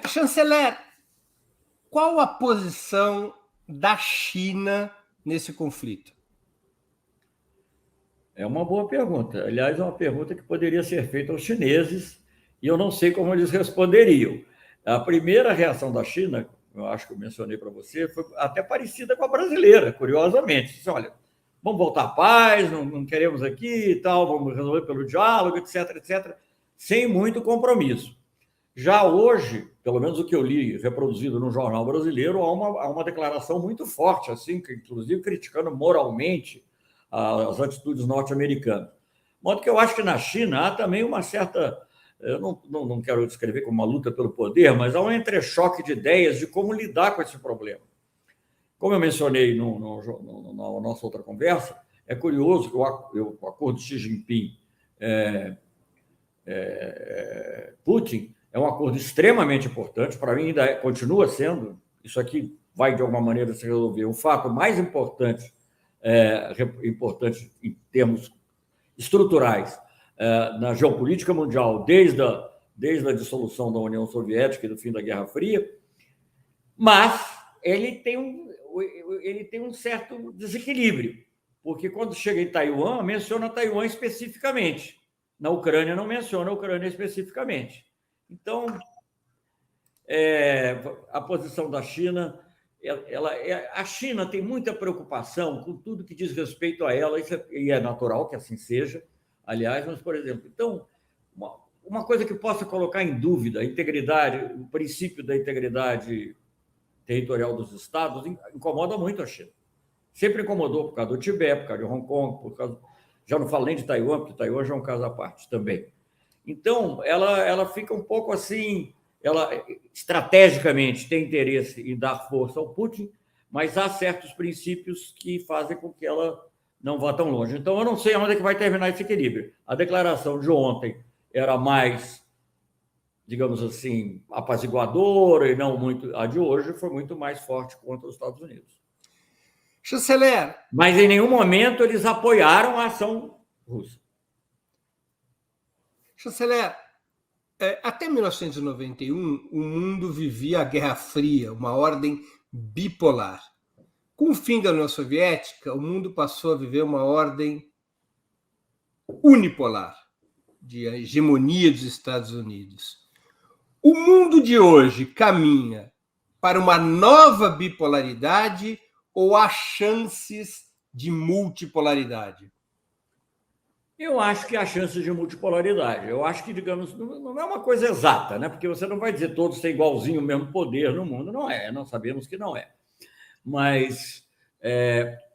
Chanceler, qual a posição da China nesse conflito? É uma boa pergunta. Aliás, é uma pergunta que poderia ser feita aos chineses e eu não sei como eles responderiam. A primeira reação da China, eu acho que eu mencionei para você, foi até parecida com a brasileira, curiosamente. Disse, olha, vamos voltar à paz, não queremos aqui e tal, vamos resolver pelo diálogo, etc, etc, sem muito compromisso. Já hoje, pelo menos o que eu li reproduzido no jornal brasileiro, há uma declaração muito forte, assim, inclusive criticando moralmente as atitudes norte-americanas. De modo que eu acho que na China há também uma certa, eu não quero descrever como uma luta pelo poder, mas há um entrechoque de ideias de como lidar com esse problema. Como eu mencionei na nossa outra conversa, é curioso que o acordo de Xi Jinping Putin é um acordo extremamente importante, para mim ainda continua sendo, isso aqui vai de alguma maneira se resolver, o fato mais importante, importante em termos estruturais na geopolítica mundial desde a dissolução da União Soviética e do fim da Guerra Fria, mas ele tem um certo desequilíbrio, porque quando chega em Taiwan, menciona Taiwan especificamente. Na Ucrânia não menciona a Ucrânia especificamente. Então, a posição da China, a China tem muita preocupação com tudo que diz respeito a ela, e é natural que assim seja, aliás, mas, por exemplo, então, uma coisa que possa colocar em dúvida a integridade, o princípio da integridade territorial dos estados, incomoda muito a China. Sempre incomodou por causa do Tibete, por causa de Hong Kong, já não falo nem de Taiwan, porque Taiwan já é um caso à parte também. Então, ela fica um pouco assim, ela estrategicamente tem interesse em dar força ao Putin, mas há certos princípios que fazem com que ela não vá tão longe. Então, eu não sei onde é que vai terminar esse equilíbrio. A declaração de ontem era mais, digamos assim, apaziguadora e não muito. A de hoje foi muito mais forte contra os Estados Unidos. Chanceler. Mas em nenhum momento eles apoiaram a ação russa. Chanceler, até 1991, o mundo vivia a Guerra Fria, uma ordem bipolar. Com o fim da União Soviética, o mundo passou a viver uma ordem unipolar, de hegemonia dos Estados Unidos. O mundo de hoje caminha para uma nova bipolaridade ou há chances de multipolaridade? Eu acho que há chances de multipolaridade. Eu acho que, digamos, não é uma coisa exata, né? Porque você não vai dizer todos têm igualzinho o mesmo poder no mundo. Não é, nós sabemos que não é. Mas,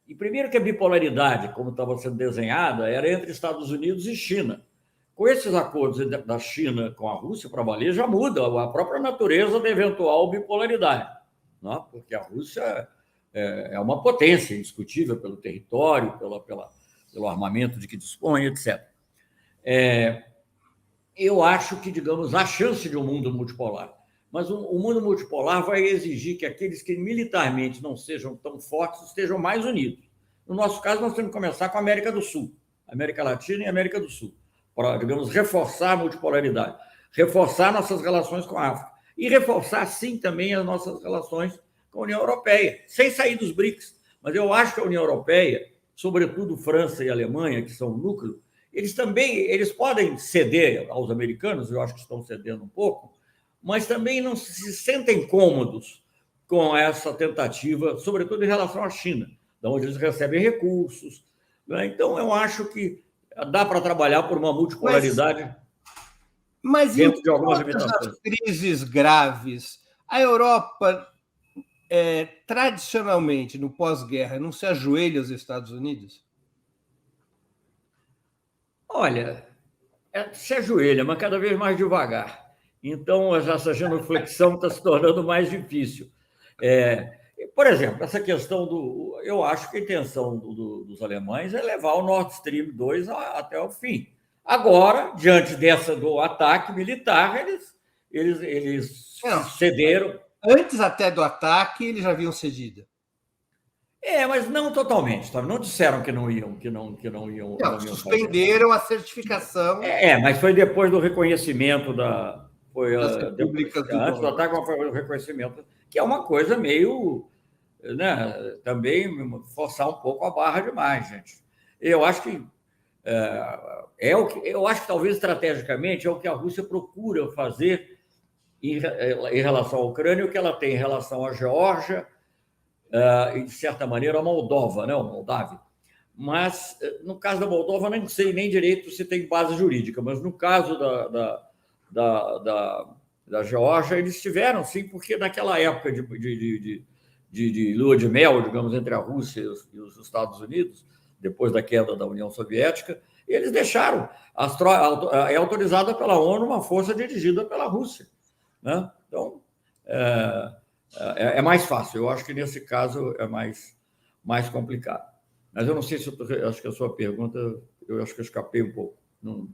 e primeiro que a bipolaridade, como estava sendo desenhada, era entre Estados Unidos e China. Com esses acordos da China com a Rússia para valer, já muda a própria natureza da eventual bipolaridade, não? Porque a Rússia é uma potência indiscutível pelo território, pelo armamento de que dispõe, etc. Eu acho que, digamos, há chance de um mundo multipolar, mas o mundo multipolar vai exigir que aqueles que militarmente não sejam tão fortes estejam mais unidos. No nosso caso, nós temos que começar com a América do Sul, América Latina e América do Sul, para, digamos, reforçar a multipolaridade, reforçar nossas relações com a África e reforçar, sim, também as nossas relações com a União Europeia, sem sair dos BRICS. Mas eu acho que a União Europeia, sobretudo França e Alemanha, que são o núcleo, eles podem ceder aos americanos, eu acho que estão cedendo um pouco, mas também não se sentem cômodos com essa tentativa, sobretudo em relação à China, de onde eles recebem recursos. Né? Então, eu acho que dá para trabalhar por uma multipolaridade mas dentro de algumas limitações. As crises graves, a Europa, tradicionalmente, no pós-guerra, não se ajoelha aos Estados Unidos? Olha, se ajoelha, mas cada vez mais devagar. Então, essa genuflexão está se tornando mais difícil. Por exemplo, essa questão do... Eu acho que a intenção dos alemães é levar o Nord Stream 2 até o fim. Agora, diante do ataque militar, eles cederam. Antes até do ataque, eles já haviam cedido. Mas não totalmente, sabe? Não disseram que não iam, não iam suspenderam fazer a certificação. Mas foi depois do reconhecimento foi das repúblicas do antes do Donbass. ataque, foi o reconhecimento, que é uma coisa meio, né, também forçar um pouco a barra demais, gente. Eu acho que o que eu acho que talvez estrategicamente é o que a Rússia procura fazer em relação à Ucrânia, o que ela tem em relação à Geórgia e, de certa maneira, a Moldova, né, a Moldávia. Mas, no caso da Moldova, nem sei nem direito se tem base jurídica, mas no caso da Geórgia, eles tiveram, sim, porque naquela época de lua de mel, digamos, entre a Rússia e os Estados Unidos, depois da queda da União Soviética, eles deixaram. É autorizada pela ONU uma força dirigida pela Rússia, né? Então, é mais fácil. Eu acho que, nesse caso, é mais complicado. Mas eu não sei se acho que a sua pergunta, eu acho que eu escapei um pouco. Não...